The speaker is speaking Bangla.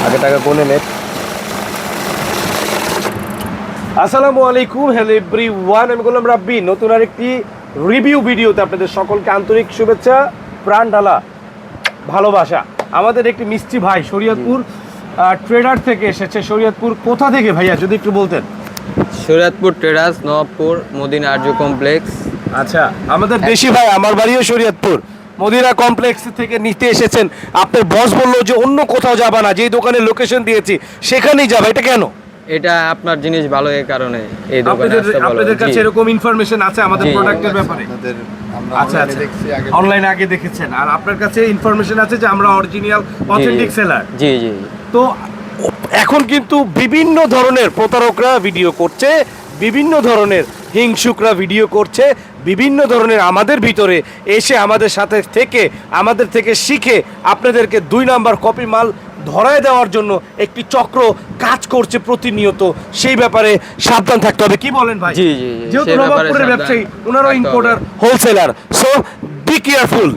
আগে টাকা কোনে নে। আসসালামু আলাইকুম, হ্যালো এভরিওয়ান, আমি বললাম রাব্বি। নতুন আরেকটি রিভিউ ভিডিওতে আপনাদের সকলকে আন্তরিক শুভেচ্ছা, প্রাণ ঢালা ভালোবাসা। আমাদের একটি মিষ্টি ভাই শরীয়তপুর ট্রেডার থেকে এসেছে। শরীয়তপুর কোথা থেকে ভাইয়া যদি একটু বলতেন? শরীয়তপুর ট্রেডার্স, নবাবপুর, মদিনা আর্য কমপ্লেক্স। আচ্ছা, আমাদের দেশি ভাই, আমার বাড়িও শরীয়তপুর, মদিনা কমপ্লেক্স থেকে নিতে এসেছেন। আপনার বস বললো যে অন্য কোথাও যাবা না, যেই দোকানের লোকেশন দিয়েছি সেখানেই যাবা, এটা কেন? এটা আপনার জিনিস ভালো এই কারণে এই দোকানে আসতে বলো। আপনাদের কাছে এরকম ইনফরমেশন আছে আমাদের জি। প্রোডাক্টের ব্যাপারে? আচ্ছা আচ্ছা, অনলাইনে আগে দেখেছেন, আর আপনার কাছে ইনফরমেশন আছে যে আমরা অরিজিনাল অথেন্টিক সেলার। জি জি। তো এখন কিন্তু বিভিন্ন ধরনের প্রতারকরা ভিডিও করছে, বিভিন্ন ধরনের হিংসুকরা ভিডিও করছে, বিভিন্ন ধরনের আমাদের ভিতরে এসে আমাদের সাথে থেকে আমাদের থেকে শিখে আপনাদেরকে 2 নাম্বার কপি মাল ধরায় দেওয়ার জন্য একটি চক্র কাজ করছে প্রতিনিয়ত। সেই ব্যাপারে সাবধান থাকতে হবে, কি বলেন ভাই? জি জি জি, যেহেতু সেই ব্যাপারে নবাবপুরের সাবধান ব্যবসায়ী, ওনারও থাকতে হবে। Importer, wholesaler, so be careful.